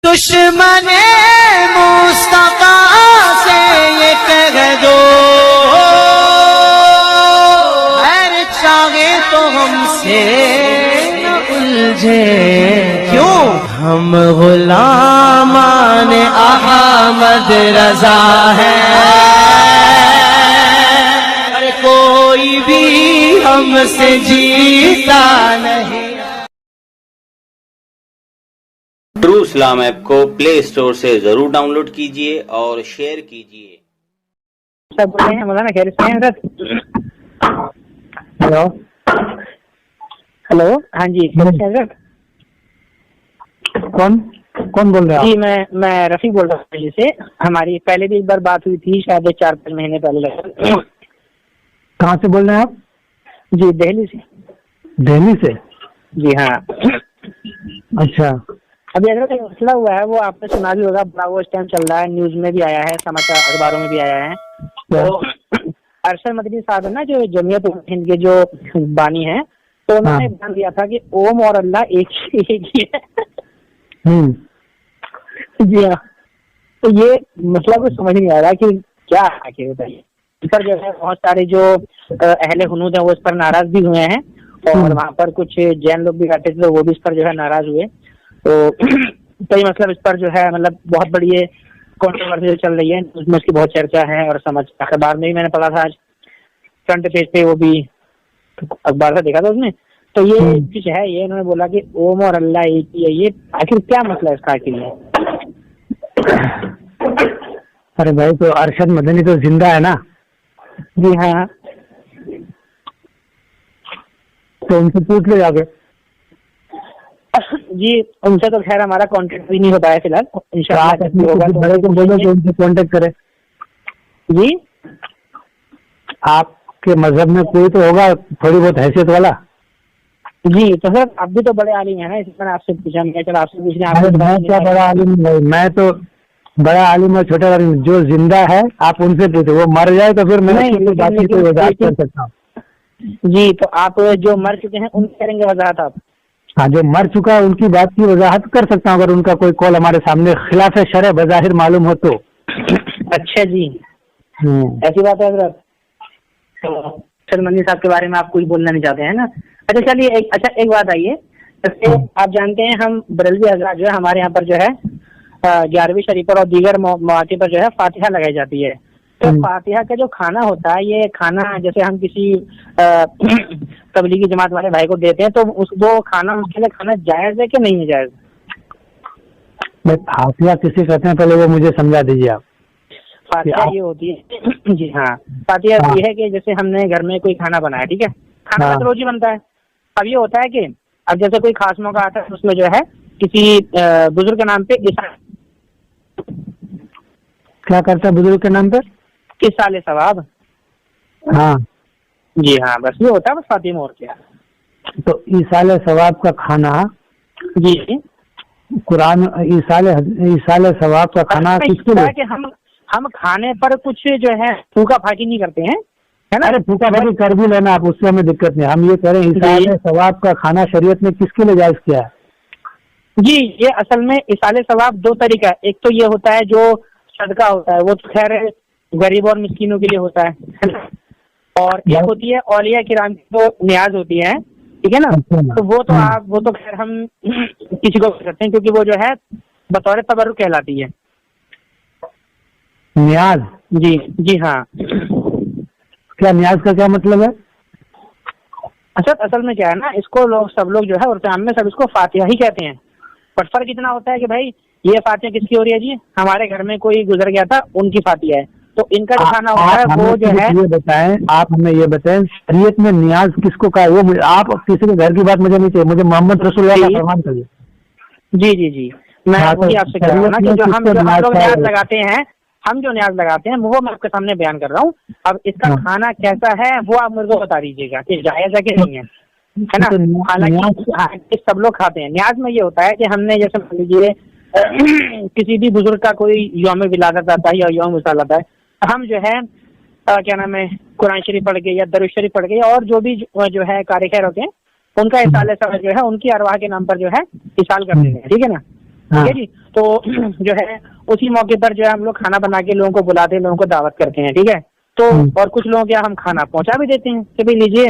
دشمن مصطفیٰ سے یہ کہہ دو خیر چاہے تو ہم سے نہ الجھے، کیوں ہم غلامان احمد رضا ہیں، کوئی بھی ہم سے جیتا نہیں۔ ٹرو اسلام ایپ کو پلے اسٹور سے ضرور ڈاؤن لوڈ کیجیے اور شیئر کیجیے۔ سب بول رہے ہیں مولانا خیر سے ہیں حضرت؟ ہلو ہلو، ہاں جی خیر سے حضرت؟ کون بول رہے ہیں؟ جی میں رفیع بول رہا ہوں دہلی سے۔ ہماری پہلے بھی ایک بار بات ہوئی تھی، شاید 4-5 مہینے پہلے لگا۔ کہاں سے بول رہے ہیں آپ؟ جی دہلی سے۔ دہلی سے؟ جی ہاں۔ اچھا، ابھی حضرت ایک مسئلہ ہوا ہے، وہ آپ نے سنا بھی ہوگا، بڑا وہ اس ٹائم چل رہا ہے، نیوز میں بھی آیا ہے، سماچار اخباروں میں بھی آیا ہے۔ تو ارشد مدنی صاحب ہے نا، جو جمعیت ہند کے جو بانی ہیں، تو انہوں نے بیان دیا تھا کہ اوم اور اللہ ایک ہی ہے۔ جی ہاں، تو یہ مسئلہ کچھ سمجھ نہیں آ رہا کہ کیا ہے، بتائیے۔ اس پر جو ہے بہت سارے جو اہل ہنود ہیں وہ اس پر ناراض بھی ہوئے ہیں، اور وہاں پر کچھ جین لوگ بھی رہتے تھے، وہ بھی اس پر جو ہے ناراض ہوئے۔ تو کئی مطلب اس پر جو ہے مطلب بہت بڑی یہ کنٹروورسی چل رہی ہے، اس میں اس کی بہت چرچا ہے، اور سمجھ اخبار میں بھی میں نے پڑھا تھا، آج فرنٹ پیج پہ وہ بھی اخبار سے دیکھا تھا اس میں۔ تو یہ کچھ ہے، یہ انہوں نے بولا کہ اوم اور اللہ ایک ہی ہے، یہ آخر کیا مسئلہ ہے اس کا آخر ہے؟ ارے بھائی، تو ارشد مدنی تو زندہ ہے نا؟ جی ہاں، تو ان سے پوچھ لے جا کے۔ جی ان سے تو خیر ہمارا کانٹیکٹ بھی نہیں ہوتا ہے فی الحال، انشاءاللہ بڑے کو بولو کہ ان سے کانٹیکٹ کرے۔ جی آپ کے مذہب میں کوئی تو ہوگا تھوڑی بہت حیثیت والا۔ جی تو سر آپ بھی تو بڑے عالم ہیں نا، اس میں آپ سے پوچھا، میں چلا آپ سے پوچھنے۔ میں کیا بڑا عالم بھائی، میں تو بڑا عالم اور چھوٹا عالم، جو زندہ ہے آپ ان سے پوچھو، وہ مر جائے تو پھر میں بات کی کوئی وضاحت کر سکتا ہوں۔ جی تو آپ جو مر چکے ہیں ان کریں گے وضاحت آپ؟ ہاں، جو مر چکا ہے ان کی بات کی وضاحت کر سکتا ہوں، اگر ان کا کوئی قول ہمارے سامنے خلاف شرع بظاہر معلوم ہو تو۔ اچھا جی، ایسی بات ہے حضرت؟ ارشد مدنی صاحب کے بارے میں آپ کوئی بولنا نہیں چاہتے ہیں نا؟ اچھا چلیے، ایک بات آئیے، جیسے آپ جانتے ہیں ہم بریلوی حضرات جو ہے ہمارے یہاں پر جو ہے 11ویں شریف پر اور دیگر مواقع پر جو ہے فاتحہ لگائی جاتی ہے۔ تو فاتحہ کا جو کھانا ہوتا ہے، یہ کھانا جیسے ہم کسی تبلیغی جماعت والے بھائی کو دیتے ہیں، تو وہ کھانا اس کے لیے کھانا جائز ہے کہ نہیں ہے جائز؟ فاتحہ کسی کہتے ہیں پہلے وہ مجھے سمجھا دیجیے آپ۔ فاتحہ یہ ہوتی ہے، جی ہاں، فاتحہ یہ ہے کہ جیسے ہم نے گھر میں کوئی کھانا بنایا، ٹھیک ہے، کھانا تو روز ہی بنتا ہے۔ اب یہ ہوتا ہے کہ اب جیسے کوئی خاص موقع آتا ہے، اس میں جو ہے کسی بزرگ کے نام پہ کیا کرتا ہے بزرگ کے نام پہ؟ ایصال ثواب۔ ہاں جی ہاں، بس یہ ہوتا ہے، بس فاتحہ اور کیا۔ تو ایصال ثواب کا کھانا، جی قرآن ایصال ثواب کا کھانا کس کے لیے؟ کہ ہم کھانے پر کچھ جو ہے پھوکا پھاکی نہیں کرتے ہیں، ہے نا؟ ارے پھوکا پھاکی کر بھی لینا آپ، اس سے ہمیں دقت نہیں، ہم یہ کہہ رہے ہیں ایصال ثواب کا کھانا شریعت نے کس کے لیے جائز کیا ہے؟ جی یہ اصل میں ایصال ثواب دو طریقہ ہے، ایک تو یہ ہوتا ہے جو صدقہ ہوتا ہے، وہ تو خیر غریب اور مسکینوں کے لیے ہوتا ہے، اور ایک ہوتی ہے اولیاء کرام کی جو نیاز ہوتی ہے، ٹھیک ہے نا؟ تو وہ تو خیر ہم کسی کو کرتے ہیں، کیونکہ وہ جو ہے بطور تبرک کہلاتی ہے نیاز۔ جی ہاں۔ کیا نیاز کا کیا مطلب ہے؟ اصل میں کیا ہے نا، اس کو سب لوگ جو ہے عرف عام میں سب اس کو فاتحہ ہی کہتے ہیں، پر فرق اتنا ہوتا ہے کہ بھائی یہ فاتحہ کس کی ہو رہی ہے؟ جی ہمارے گھر میں کوئی گزر گیا تھا، ان کی فاتحہ ہے، تو ان کا جو کھانا ہوتا ہے وہ جو ہے، یہ بتائیں، آپ ہمیں یہ بتائیں شریعت میں نیاز کس کو کہا ہے؟ وہ آپ کسی کے گھر کی بات مجھے نہیں چاہیے، مجھے محمد رسول اللہ کا فرمان چاہیے۔ جی میں وہی آپ سے کہہ رہا ہوں نا کہ جو ہم لوگ نیاز لگاتے ہیں، وہ میں آپ کے سامنے بیان کر رہا ہوں۔ اب اس کا کھانا کیسا ہے وہ آپ میرے کو بتا دیجیے گا کہ جائز ہے کہ نہیں ہے نا؟ حالانکہ سب لوگ کھاتے ہیں۔ نیاز میں یہ ہوتا ہے کہ ہم نے جیسے مان لیجیے کسی بھی بزرگ کا کوئی یوم ولادت آتا ہے یا یوم وصال آتا ہے، ہم جو ہے کیا نام ہے قرآن شریف پڑھ کے یا درود شریف پڑھ کے اور جو بھی جو ہے قاری خیر ہوتے ہیں ان کا ایصال ثواب جو ہے ان کی ارواح کے نام پر جو ہے ایصال کر دیتے ہیں، ٹھیک ہے نا؟ ٹھیک ہے جی۔ تو جو ہے اسی موقع پر جو ہے ہم لوگ کھانا بنا کے لوگوں کو بلاتے ہیں, لوگوں کو دعوت کرتے ہیں, ٹھیک ہے. تو اور کچھ لوگوں کے ہم کھانا پہنچا بھی دیتے ہیں کہ بھائی لیجیے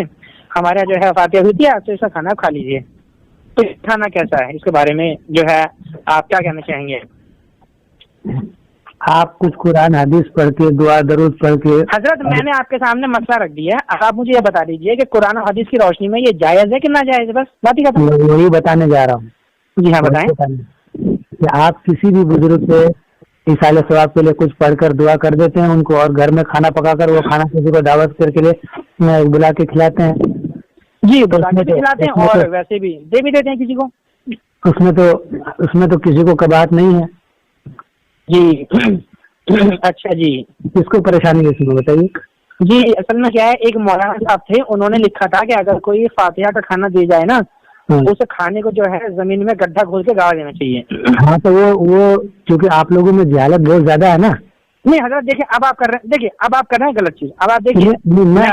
ہمارے جو ہے فاتحہ ہوتی ہے تو اس کا کھانا کھا لیجیے. تو کھانا کیسا ہے, اس کے بارے میں جو ہے آپ کیا کہنا چاہیں گے؟ آپ کچھ قرآن حدیث پڑھ کے, دعا درود پڑھ کے. حضرت میں نے آپ کے سامنے مسئلہ رکھ دیا ہے, اب آپ مجھے یہ بتا دیجیے کہ قرآن و حدیث کی روشنی میں یہ جائز ہے کہ ناجائز ہے, بس بات ہی ختم. وہی بتانے جا رہا ہوں. جی ہاں بتائیں. کہ آپ کسی بھی بزرگ سے ایصال ثواب کے لیے کچھ پڑھ کر دعا کر دیتے ہیں ان کو, اور گھر میں کھانا پکا کر وہ کھانا کسی کو دعوت کر کے لیے بلا کے کھلاتے ہیں. جی بلا کے کھلاتے ہیں اور ویسے بھی دے بھی دیتے ہیں کسی کو. اس میں تو کسی کو کباہت نہیں ہے. جی اچھا جی, کس کو پریشانی ہے اس میں بتائیے. جی اصل میں کیا ہے, ایک مولانا صاحب تھے, انہوں نے لکھا تھا کہ اگر کوئی فاتحہ کا کھانا دے جائے نا اسے کھانے کو جو ہے زمین میں گڈھا کھول کے گاڑ دینا چاہیے. ہاں تو وہ کیونکہ آپ لوگوں میں جہالت بہت زیادہ ہے نا. نہیں حضرت دیکھیے اب آپ کر رہے ہیں غلط چیز. اب آپ دیکھیے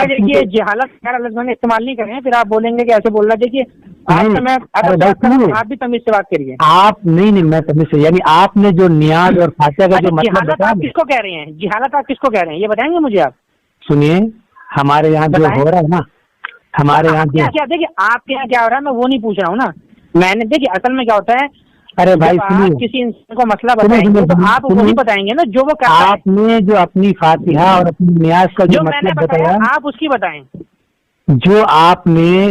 دیکھیے جہالت خیر لفظ میں استعمال نہیں کر رہے ہیں, پھر آپ بولیں گے کہ ایسے بول رہا. دیکھیے آپ بھی تمیز سے بات کریے. آپ نہیں میں تمیز سے, یعنی آپ نے جو نیاز اور فاتحہ کا جو مطلب جہالت آپ کس کو کہہ رہے ہیں, جہالت آپ کس کو کہہ رہے ہیں یہ بتائیں گے مجھے آپ. سنیے, ہمارے یہاں جو ہو رہا ہے نا, ہمارے یہاں کیا دیکھیے آپ کے یہاں کیا ہو رہا ہے میں وہ نہیں پوچھ رہا ہوں نا. میں نے دیکھیے اصل میں کیا ہوتا ہے, ارے بھائی کسی انسان کو مسئلہ بتائیں گے تو آپ وہی بتائیں گے نا جو وہ آپ نے جو اپنی فاتحہ اور اپنی نیاز کا جو مطلب بتایا آپ اس کی بتائیں. جو آپ نے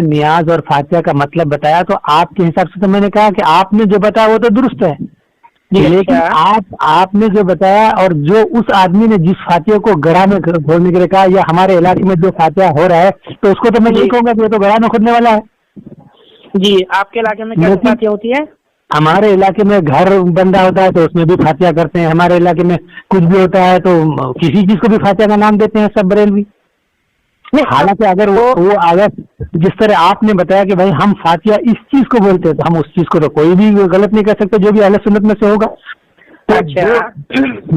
نیاز اور فاتحہ کا مطلب بتایا تو آپ کے حساب سے تو میں نے کہا کہ آپ نے جو بتایا وہ تو درست ہے, لیکن آپ نے جو بتایا اور جو اس آدمی نے جس فاتحہ کو گڑھا میں کھودنے کے لیے کہا, یا ہمارے علاقے میں جو فاتحہ ہو رہا ہے تو اس کو تو میں نہیں کہوں گا کہ وہ تو گڑھا میں کھودنے والا ہے. جی آپ کے علاقے میں کیا فاتحہ ہوتی ہے؟ ہمارے علاقے میں گھر بندہ ہوتا ہے تو اس میں بھی فاتحہ کرتے ہیں. ہمارے علاقے میں کچھ بھی ہوتا ہے تو کسی چیز کو بھی فاتحہ کا نام دیتے ہیں سب بریلوی. حالانکہ اگر وہ اگر جس طرح آپ نے بتایا کہ بھائی ہم فاتحہ اس چیز کو بولتے ہیں تو ہم اس چیز کو تو کوئی بھی غلط نہیں کر سکتے جو بھی اہل سنت میں سے ہوگا.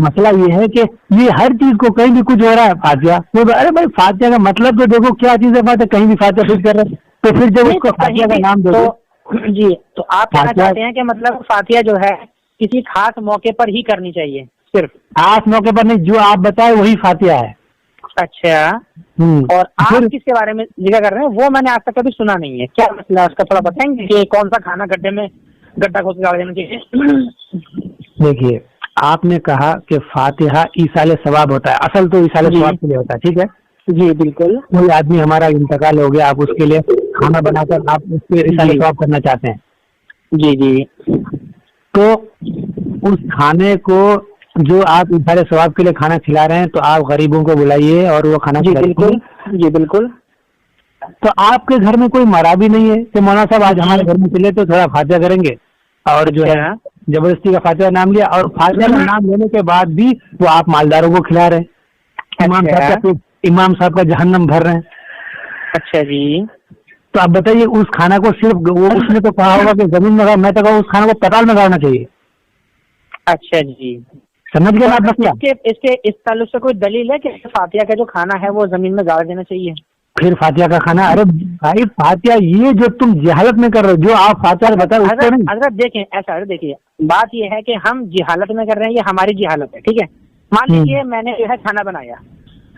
مسئلہ یہ ہے کہ یہ ہر چیز کو کہیں بھی کچھ ہو رہا ہے فاتحہ, ارے بھائی فاتحہ کا مطلب تو دیکھو کیا چیز ہے فاتحہ, کہیں بھی فاتحہ فٹ کر رہے ہیں تو پھر جب اس کو فاتحہ کا نام دو. جی تو آپ کہنا چاہتے ہیں کہ مطلب فاتحہ جو ہے کسی خاص موقع پر ہی کرنی چاہیے, صرف خاص موقع پر نہیں, جو آپ بتائے وہی فاتحہ ہے. اچھا, اور آپ کس کے بارے میں ذکر کر رہے ہیں وہ میں نے آج تک کبھی سنا نہیں ہے, کیا مسئلہ ہے اس کا تھوڑا بتائیں گے کہ کون سا کھانا گڈھے میں گڈھا کھود کے گاڑ دینا چاہیے؟ دیکھیے آپ نے کہا کہ فاتحہ ایصال ثواب ہوتا ہے, اصل تو ایصال ثواب کے لیے ہوتا ہے, ٹھیک ہے. جی بالکل. کوئی آدمی ہمارا انتقال ہو گیا, آپ اس کے لیے کھانا بنا کر آپ اس پہ ایصال ثواب کرنا چاہتے ہیں. جی جی, تو اس کھانے کو جو آپ ایصال ثواب کے لیے کھانا کھلا رہے ہیں تو آپ غریبوں کو بلائیے اور وہ کھانا کھلائیے. بالکل. جی بالکل. تو آپ کے گھر میں کوئی مرا بھی نہیں ہے کہ مولانا صاحب آج ہمارے گھر میں چلے تو تھوڑا فاتحہ کریں گے, اور جو ہے زبردستی کا فاتحہ نام لیا, اور فاتحہ کا نام لینے کے بعد بھی وہ آپ مالداروں کو کھلا رہے ہیں, امام صاحب کا جہنم بھر رہے ہیں. اچھا جی, تو آپ بتائیے اس کھانا کو صرف وہ اس نے تو کہا ہوگا کہ زمین میں, میں تو کہا اس کھانا کو پتال میں گاڑنا چاہیے. اچھا جی, سمجھ گئے آپ مسئلہ. اس تعلق سے کوئی دلیل ہے کہ فاتحہ کا جو کھانا ہے وہ زمین میں گاڑ دینا چاہیے؟ پھر فاتحہ کا کھانا, ارے بھائی فاتحہ یہ جو تم جہالت میں کر رہے ہو, جو آپ فاتحہ بتائے حضرت دیکھیں ایسا ہے, دیکھیے بات یہ ہے کہ ہم جہالت میں کر رہے ہیں, یہ ہماری جہالت ہے, ٹھیک ہے. مان لیجیے میں نے جو ہے کھانا بنایا,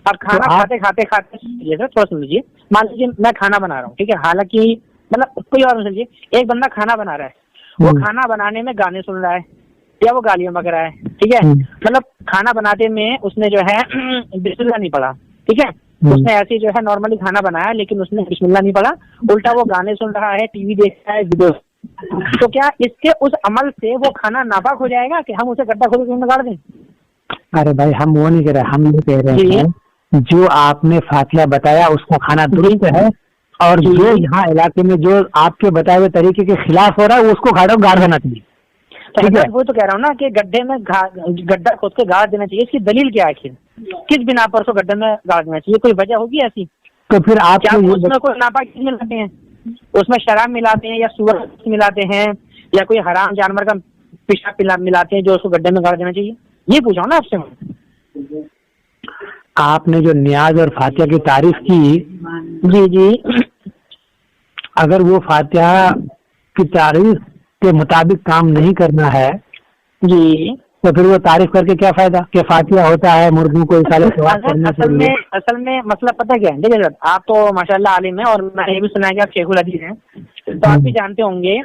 اور کھانا کھاتے تھوڑا سن لیجیے, مان لیجیے میں کھانا بنا رہا ہوں, ٹھیک ہے. حالانکہ مطلب کوئی اور سن لیجیے, ایک بندہ کھانا بنا رہا ہے, وہ کھانا بنانے میں گانے سن رہا ہے یا وہ گالیاں بک رہا ہے, ٹھیک ہے. مطلب کھانا بناتے میں اس نے جو ہے بسم اللہ نہیں پڑھا, ٹھیک ہے. اس نے ایسی جو ہے نارملی کھانا بنایا لیکن اس نے بسم اللہ نہیں پڑھا, الٹا وہ گانے سن رہا ہے, ٹی وی دیکھ رہا ہے, ویڈیو. تو کیا اس کے اس عمل سے وہ کھانا ناپاک ہو جائے گا کہ ہم اسے گڈھا کھود کے نکال دیں؟ ارے بھائی ہم وہ نہیں کہہ رہے, ہم یہ کہہ رہے ہیں جو آپ نے فاتحہ بتایا اس کا کھانا درست ہے, اور جو یہاں علاقے میں جو آپ کے بتائے ہوئے طریقے کے خلاف ہو رہا ہے اس کو گاڑ دینا چاہیے. وہ تو کہہ رہا ہوں نا کہ گڈھے میں گڈھا کھود کے گاڑ دینا چاہیے. اس کی دلیل کیا ہے, کس بنا پر اس کو گڈھے میں گاڑ دینا چاہیے؟ کوئی وجہ ہوگی ایسی؟ تو پھر آپ کیا اس میں کوئی ناپاک چیز ملاتے ہیں, اس میں شراب ملاتے ہیں یا سور ملاتے ہیں یا کوئی حرام جانور کا پیشاب ملاتے ہیں جو اس کو گڈھے میں گاڑ دینا چاہیے؟ یہ پوچھا ہوں نا آپ سے. آپ نے جو نیاز اور فاتحہ کی تعریف کی, جی جی, اگر وہ فاتحہ کی تعریف کے مطابق کام نہیں کرنا ہے جی تو پھر وہ تعریف کر کے کیا فائدہ کہ فاتحہ ہوتا ہے مردوں کو اصالہ ثواب کرنا چاہیے. اصل میں مسئلہ پتہ کیا ہے؟ دیکھیے سر، آپ تو ماشاءاللہ عالم ہیں اور میں نے یہ بھی سنا ہے کہ آپ شیخ الحدیث ہیں، تو آپ بھی جانتے ہوں گے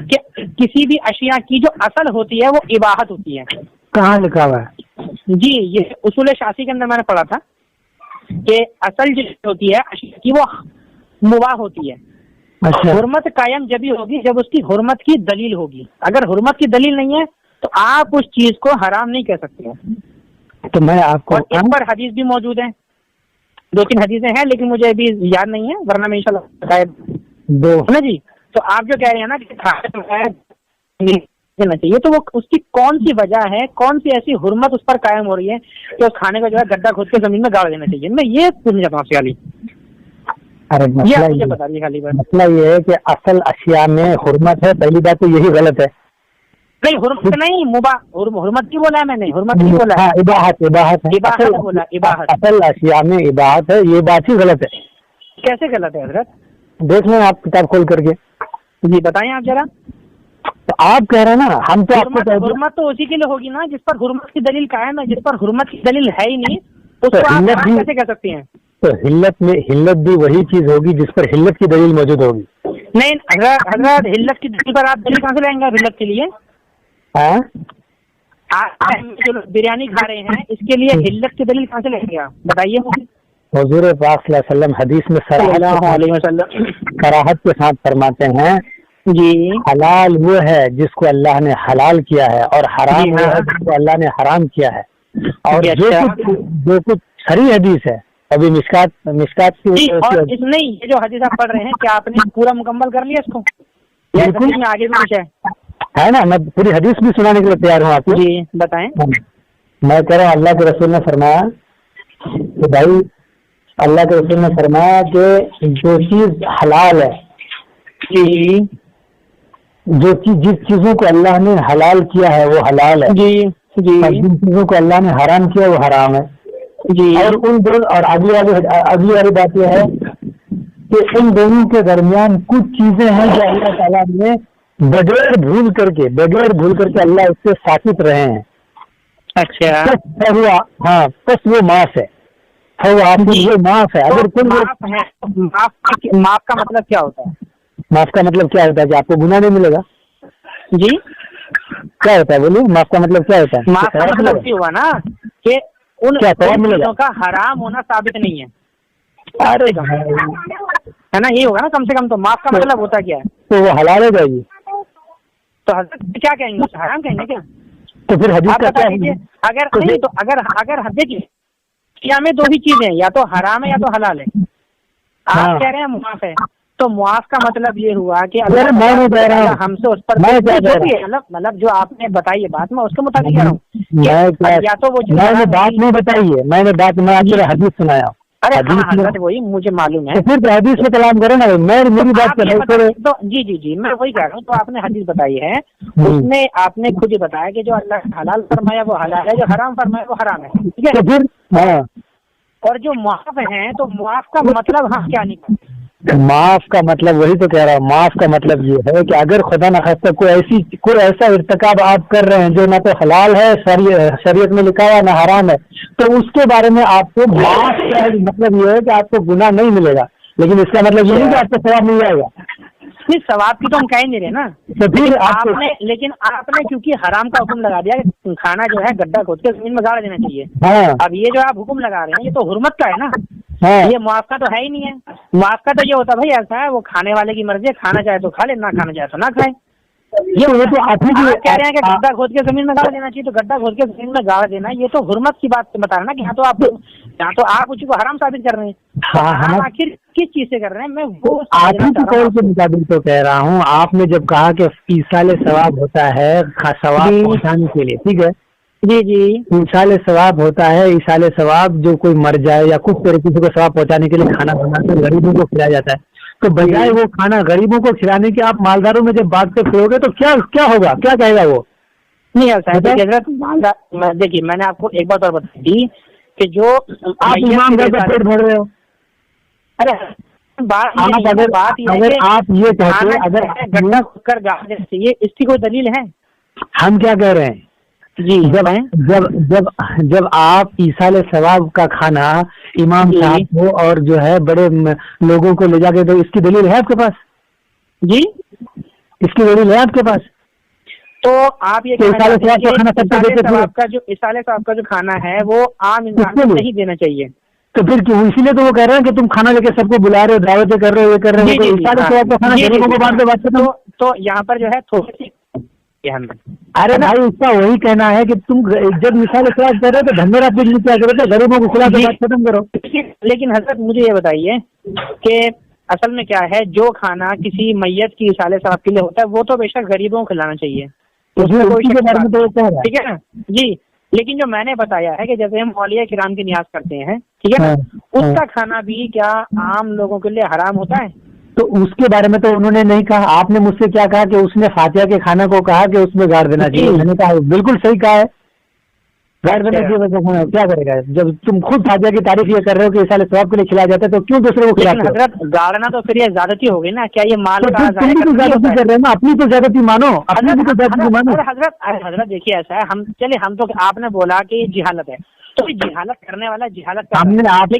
کہ کسی بھی اشیاء کی جو اصل ہوتی ہے وہ اباحت ہوتی ہے. کہاں لکھا ہوا ہے؟ جی یہ اصول شاسی کے اندر میں نے پڑھا تھا کہ اصل جو ہوتی ہے اشیاء کی وہ مباح ہوتی ہے. اچھا حرمت قائم جبھی ہوگی جب اس کی حرمت کی دلیل ہوگی. اگر حرمت کی دلیل نہیں ہے تو آپ اس چیز کو حرام نہیں کہہ سکتے ہیں. تو میں آپ کو اور اس پر حدیث بھی موجود ہے، 2-3 حدیثیں ہیں لیکن مجھے ابھی یاد نہیں ہے، ورنہ میں انشاءاللہ شاید دو نا جی. تو آپ جو کہہ رہے ہیں نا کہ دینا چاہیے، تو وہ اس کی کون سی وجہ ہے، کون سی ایسی حرمت اس پر قائم ہو رہی ہے کہ اس کھانے کا جو ہے گڈھا کھود کے زمین میں گاڑ دینا چاہیے. میں یہ پوچھنا چاہتا ہوں خالی ارے مجھے بتا دیجیے خالی بات. مسئلہ یہ ہے کہ اصل اشیاء میں حرمت ہے. پہلی بات تو یہی غلط ہے. نہیں حرمت نہیں، مباح. حرمت کی بولا ہے میں نے، حرمت کی بولا ہے. اباحت ہے. اباحت بولا، اباحت. اصل اشیاء میں اباحت ہے، یہ بات ہی غلط ہے. کیسے غلط ہے حضرت؟ دیکھ لیں آپ کتاب کھول کر کے. جی بتائیں آپ ذرا. تو آپ کہہ رہے ہیں نا ہم تو آپ کو حرمت تو اسی کے لیے ہوگی نا جس پر حرمت کی دلیل قائم ہے. جس پر حرمت کی دلیل ہے ہی نہیں اس کو آپ کیسے کہہ سکتے ہیں؟ تو حلت بھی وہی چیز ہوگی جس پر حلت کی دلیل موجود ہوگی. نہیں حضرت حلت کی دلیل پر آپ دلیل کہاں سے لائیں گے؟ حلت کے لیے آپ جو بریانی کھا رہے ہیں اس کے لیے حلت کی دلیل کہاں سے لائیں گے آپ بتائیے مجھے. حضور پاک صلی اللہ علیہ وسلم حدیث میں صراحت کے ساتھ فرماتے ہیں جی حلال وہ ہے جس کو اللہ نے حلال کیا ہے اور حرام وہ ہے جس کو اللہ نے حرام کیا ہے. اور جو کچھ صحیح حدیث ہے ابھی مشکات کی اور اس میں یہ جو حدیث آپ پڑھ رہے ہیں کیا آپ نے پورا مکمل کر لیا اس کو؟ بالکل میں آگے بھی کچھ ہے نا. میں پوری حدیث بھی سنانے کے لیے تیار ہوں آپ کو. جی بتائیں. میں کہہ رہا ہوں اللہ کے رسول نے فرمایا کہ بھائی اللہ کے رسول نے فرمایا کہ جو چیز حلال ہے جی جس چیزوں کو اللہ نے حلال کیا ہے وہ حلال ہے. جی جی جن چیزوں کو اللہ نے حرام کیا وہ حرام ہے. جی اور ان دونوں اور اگلی والی بات یہ ہے کہ ان دونوں کے درمیان کچھ چیزیں ہیں جو اللہ تعالیٰ نے بغیر بھول کر کے اللہ اس سے ساکت رہے ہیں. اچھا ہاں بس وہ معاف ہے. وہ معاف ہے. اگر کوئی معاف کا مطلب کیا ہوتا ہے؟ معاف کا مطلب کیا ہوتا ہے کہ آپ کو گناہ نہیں ملے گا. جی کیا ہوتا ہے بولیے معاف کا مطلب کیا ہوتا ہے؟ معاف کا مطلب یہ ہوا نا کہ ان چیزوں کا حرام ہونا ثابت نہیں ہے. ارے ہے نا، یہ ہوگا نا کم سے کم. تو معاف کا مطلب ہوتا کیا ہے؟ تو وہ حلال ہو جائے گی. تو حضرت کیا کہیں گے؟ حرام کہیں گے کیا؟ تو پھر حدیث آپ بتا دیجیے. اگر نہیں تو اگر دیکھیے کیا میں 2 ہی چیزیں یا تو حرام ہے یا تو حلال ہے. آپ کہہ رہے ہیں معاف ہے تو معاف کا مطلب یہ ہوا کہ ہم سے اس پر مطلب جو آپ نے بتائی ہے بات میں اس کے مطابق کہہ رہا ہوں. یا تو وہ میں نے بات نہیں بتائی ہے، میں نے بات میں حدیث سنایا. ارے حضرت وہی مجھے معلوم ہے. پھر حدیث میں کلام کرے نا. میری بات تو جی میں وہی کہہ رہا ہوں. تو آپ نے حدیث بتائی ہے اس میں آپ نے خود ہی بتایا کہ جو اللہ نے حلال فرمایا وہ حلال ہے، جو حرام فرمایا وہ حرام ہے. ٹھیک ہے پھر اور جو معاف ہیں تو معاف کا مطلب ہم کیا نہیں کرتے؟ معاف کا مطلب وہی تو کہہ رہا ہوں. معاف کا مطلب یہ ہے کہ اگر خدا نخواستہ کوئی ایسا ارتکاب آپ کر رہے ہیں جو نہ تو حلال ہے شریعت میں لکھا ہے نہ حرام ہے تو اس کے بارے میں آپ کو معاف کا مطلب یہ ہے کہ آپ کو گناہ نہیں ملے گا، لیکن اس کا مطلب یہ نہیں کہ آپ کو ثواب مل جائے گا. نہیں ثواب کی تو ہم کہہ نہیں رہے نا. تو پھر لیکن آپ نے کیونکہ حرام کا حکم لگا دیا کہ کھانا جو ہے گڈھا کھود کے زمین میں گاڑ دینا چاہیے. اب یہ جو آپ حکم لگا رہے ہیں یہ تو حرمت کا ہے نا. یہ معاف کا تو ہے ہی نہیں ہے. معاف کا تو یہ ہوتا بھائی ایسا ہے وہ کھانے والے کی مرضی ہے، کھانا چاہے تو کھا لے، نہ کھانا چاہے تو نہ کھائے. یہ تو آپ کہہ رہے ہیں کہ گڈھا کھود کے زمین میں گاڑ دینا چاہیے، تو گڈھا کھود کے زمین میں گاڑ دینا یہ تو حرمت کی بات بتا رہے ہیں نا کہ یہاں تو آپ اسی کو حرام ثابت کر رہے ہیں. آخر کس چیز سے کر رہے ہیں؟ میں وہ آپ ہی کے قول کے مطابق تو کہہ رہا ہوں. آپ نے جب کہا کہ ایصال ثواب ہوتا ہے ثواب پہنچانے کے لیے، ٹھیک ہے جی ایصال ثواب ہوتا ہے. ایصال ثواب جو کوئی مر جائے یا کچھ طریقے سے ثواب پہنچانے کے لیے کھانا بنا کر غریبوں کو کھلایا جاتا ہے. تو بجائے وہ کھانا غریبوں کو کھلانے کے آپ مالداروں میں جب بات پہ کھلو گے تو کیا ہوگا؟ کیا کہے گا وہ؟ نہیں حضرت دیکھیے میں نے آپ کو ایک بات اور بتائی تھی کہ جو آپ امام گھر پہ پیٹ بھر رہے ہو. ارے بات یہ اگر آپ یہ کہتے ہیں اگر گڈھا کھود کر گاڑ دینا چاہیے، اس کی کوئی دلیل ہے؟ ہم کیا کہہ رہے ہیں جی جب آپ ایصال ثواب کا کھانا امام صاحب کو اور جو ہے بڑے لوگوں کو لے جا کے، تو اس کی دلیل ہے آپ کے پاس؟ جی اس کی دلیل ہے آپ کے پاس؟ تو آپ یہ ایصال ثواب کا جو کھانا ہے وہ عام انسان کو نہیں دینا چاہیے، تو پھر کیوں؟ اسی لیے تو وہ کہہ رہے ہیں کہ تم کھانا لے کے سب کو بلا رہے ہو، دعوتیں کر رہے ہو، یہ کر رہے ہو، ایصال ثواب کا کھانا غریبوں کو بانٹ دو، بات ختم۔ تو یہاں پر جو ہے تھوڑی سی، ارے بھائی اس کا وہی کہنا ہے کہ تم جب مثال ثواب کر رہے ہو تو دھندر آپ کیا کرو تو غریبوں کو کھلا کے بات ختم کرو۔ لیکن حضرت مجھے یہ بتائیے کہ اصل میں کیا ہے، جو کھانا کسی میت کی ایصال ثواب کے لیے ہوتا ہے وہ تو بے شک غریبوں کو کھلانا چاہیے، ٹھیک ہے نا جی۔ لیکن جو میں نے بتایا ہے کہ جیسے ہم اولیاء کرام کی نیاز کرتے ہیں، ٹھیک ہے نا، اس کا کھانا بھی کیا عام لوگوں کے لیے حرام ہوتا ہے؟ تو اس کے بارے میں تو انہوں نے نہیں کہا، آپ نے مجھ سے کیا کہا کہ اس نے فاتحہ کے کھانا کو کہا کہ اس میں گاڑ دینا چاہیے، میں نے کہا بالکل صحیح کہا ہے، گاڑ دینا چاہیے، کیا کرے گا؟ جب تم خود فاتحہ کی تعریف یہ کر رہے ہو کہ ایصال ثواب کے لیے کھلایا جاتا ہے تو کیوں دوسرے کو کھلاتے ہو؟ حضرت گاڑنا تو پھر یہ زیادتی ہو گئی نا، کیا یہ مال کا زیادتی کر رہے ہیں نا، اپنی تو زیادتی مانو، اپنی بھی تو زیادتی مانو۔ حضرت دیکھیے ایسا ہے، ہم تو آپ نے بولا کہ یہ جہالت ہے، تو جہالت کرنے والا جہالت ہم نے آپ سے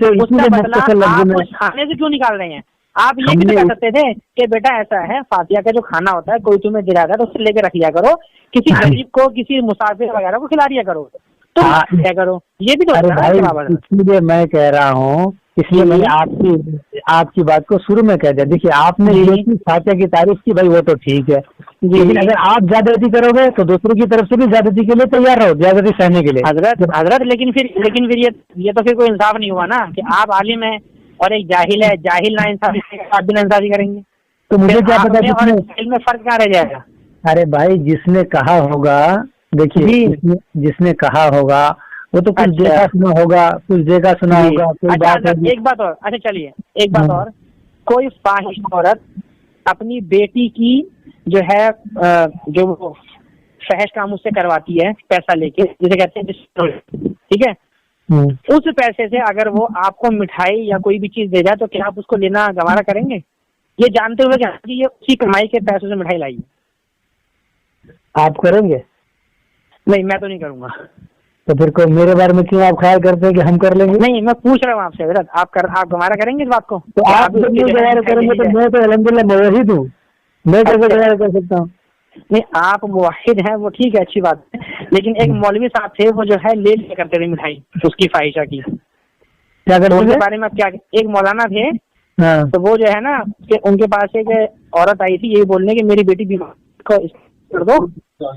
کھانے سے کیوں نکال رہے ہیں؟ آپ یہ بھی تو کہہ سکتے تھے کہ بیٹا ایسا ہے، فاتحہ کا جو کھانا ہوتا ہے کوئی تمہیں دلاتا ہے تو اس سے لے کے رکھ لیا کرو، کسی غریب کو، کسی مسافر وغیرہ کو کھلا دیا کرو، تو کیا کرو، یہ بھی تو اس لیے میں کہہ رہا ہوں، اس لیے میں نے آپ کی بات کو شروع میں کہہ دیا۔ دیکھیے آپ نے فاتحہ کی تعریف کی، بھائی وہ تو ٹھیک ہے، لیکن اگر آپ زیادتی کرو گے تو دوسروں کی طرف سے بھی زیادتی کے لیے تیار رہو، زیادتی سہنے کے لیے۔ حضرت لیکن پھر یہ تو پھر کوئی انصاف نہیں ہوا نا کہ آپ عالم ہیں اور ایک جاہل ہے، جاہل نا انصافی آپ بھی نا انصافی کریں گے، تو مجھے کیا پتا علم میں فرق کہاں رہ جائے گا؟ ارے بھائی جس نے کہا ہوگا، دیکھیے جس نے کہا ہوگا وہ تو کچھ دیکھا سنا ہوگا، کچھ دیکھا سنا ہوگا، کوئی بات۔ ایک بات اور، اچھا چلیے ایک بات اور، کوئی فاحش عورت اپنی بیٹی کی جو ہے جو فحش کام اس سے کرواتی ہے پیسہ لے کے، جسے کہتے ہیں ٹھیک ہے، اس پیسے سے اگر وہ آپ کو مٹھائی یا کوئی بھی چیز دے جائے تو کیا آپ اس کو لینا گوارا کریں گے، یہ جانتے ہوئے کہ یہ اسی کمائی کے پیسوں سے مٹھائی لائی؟ آپ کریں گے؟ نہیں میں تو نہیں کروں گا۔ تو پھر کوئی میرے بارے میں کیوں آپ خیال کرتے ہیں کہ ہم کر لیں گے؟ نہیں میں پوچھ رہا ہوں آپ سے حضرت، آپ گوارا کریں گے اس بات کو؟ تو آپ گوارا کریں گے تو میں تو الحمدللہ موحد ہوں، میں کیسے گوارا کر سکتا ہوں؟ نہیں آپ موحد ہیں وہ ٹھیک ہے، اچھی بات ہے، لیکن ایک مولوی صاحب تھے وہ جو ہے لے لیا کرتے تھے مٹھائی اس کی فاحشہ کی، کیا کرتے ان کے بارے میں کیا؟ ایک مولانا تھے تو وہ جو ہے نا کہ ان کے پاس ایک عورت آئی تھی یہی بولنے کہ میری بیٹی بیمار کو کر دو،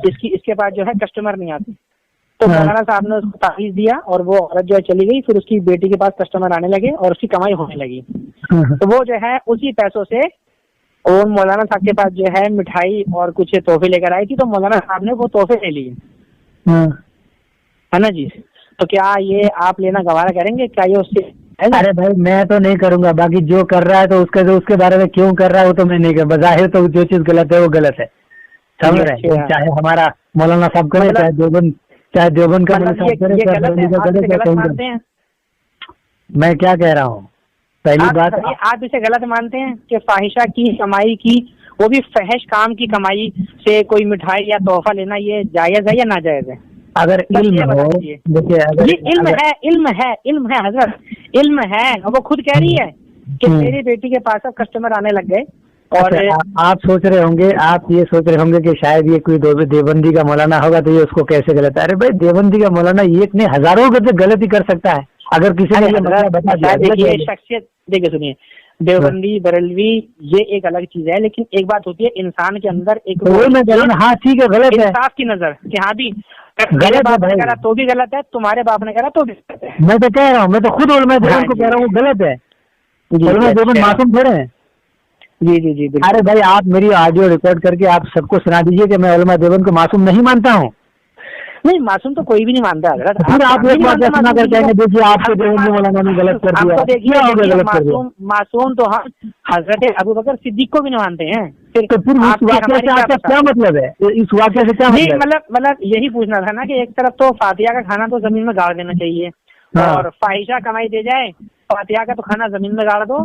اس کے پاس جو ہے کسٹمر نہیں آتے، تو مولانا صاحب نے اس کو تعویذ دیا اور وہ عورت جو ہے چلی گئی، پھر اس کی بیٹی کے پاس کسٹمر آنے لگے اور اس کی کمائی ہونے لگی، تو وہ جو ہے اسی پیسوں سے اور مولانا صاحب کے پاس جو ہے مٹھائی اور کچھ تحفے لے کر آئی تھی، تو مولانا صاحب نے وہ تحفے لے لیے، ہے نا جی، تو کیا یہ آپ لینا گوارا کریں گے؟ کیا یہ اس سے؟ ارے بھائی میں تو نہیں کروں گا، باقی جو کر رہا ہے تو اس کے بارے میں کیوں کر رہا ہے وہ تو میں نہیں کر، بظاہر تو جو چیز غلط ہے وہ غلط ہے، سمجھ رہے ہیں؟ چاہے ہمارا مولانا صاحب کرے، چاہے دیوبند کا میں کیا کہہ رہا ہوں، پہلی بات آپ اسے غلط مانتے ہیں کہ فاحشہ کی کمائی کی، وہ بھی فحش کام کی کمائی سے کوئی مٹھائی یا تحفہ لینا یہ جائز ہے یا ناجائز ہے؟ اگر علم ہو، دیکھیے علم ہے حضرت، علم ہے، وہ خود کہہ رہی ہے کہ میری بیٹی کے پاس اب کسٹمر آنے لگ گئے، اور آپ سوچ رہے ہوں گے، آپ یہ سوچ رہے ہوں گے کہ شاید یہ کوئی دیوبندی کا مولانا ہوگا تو یہ اس کو کیسے غلط ہے؟ ارے بھائی دیوبندی کا مولانا یہ اتنے ہزاروں کے غلطی کر سکتا ہے، اگر کسی نے بتا دیا۔ شخصیت دیکھیے سنیے، دیوبندی بریلوی یہ ایک الگ چیز ہے، لیکن ایک بات ہوتی ہے انسان کے اندر ایک ہاں ٹھیک ہے غلط ہے، انصاف کی نظر کہ ہاں بھی میرے باپ نے کرا تو بھی غلط ہے، تمہارے باپ نے کرا تو بھی غلط ہے۔ میں تو کہہ رہا ہوں، میں تو خود علماء دیوبند کو کہہ رہا ہوں غلط ہے، علماء دیوبند معصوم تھوڑے ہیں۔ جی جی جی ارے بھائی آپ میری آڈیو ریکارڈ کر کے آپ سب کو سنا دیجیے کہ میں علماء دیوبند کو معصوم نہیں مانتا ہوں۔ نہیں معصوم تو کوئی بھی نہیں مانتا حضرت، پھر آپ ایک بات سنا کر کہیں گے دیکھیے آپ کے دیوبندی مولانا نے غلط کر دیا، کیا ہو گیا غلط کر دیا؟ معصوم تو ہم حضرت ابوبکر صدیق کو بھی نہیں مانتے ہیں، تو پھر اس واقعے سے آپ کا کیا مطلب ہے؟ اس واقعے سے کیا مطلب یہی پوچھنا تھا نا کہ ایک طرف تو فاتحہ کا کھانا تو زمین میں گاڑ دینا چاہیے، اور فاحشہ کمائی دے جائے، فاتحہ کا تو کھانا زمین میں گاڑ دو،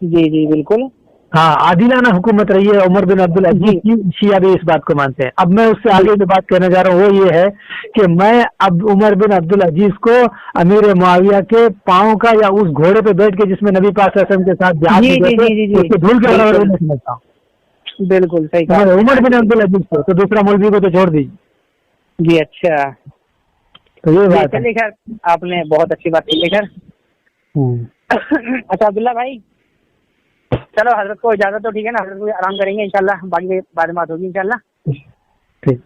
جی جی بالکل. ہاں عادلانہ حکومت رہی ہے عمر بن عبد العزیز کی, شیعہ بھی اس بات کو مانتے ہیں. اب میں اس سے آگے جو بات کہنا چاہ رہا ہوں وہ یہ ہے کہ میں اب عمر بن عبد العزیز کو امیر معاویہ کے پاؤں کا یا اس گھوڑے پہ بیٹھ کے جس میں نبی پاک صلی اللہ علیہ وسلم کے ساتھ جہاد اس کو دھول کے برابر نہیں سمجھتا ہوں. بالکل صحیح کہا عمر بن عبد العزیز کو, تو دوسرا مولوی کو تو چھوڑ دیجیے. جی. اچھا تو یہ بات ہے. چلیے خیر آپ نے بہت اچھی بات کی. خیر اچھا عبداللہ بھائی, چلو حضرت کو اجازت تو ٹھیک ہے نا, حضرت کو آرام کریں گے انشاءاللہ, باقی بعد میں بات ہوگی انشاءاللہ. ٹھیک.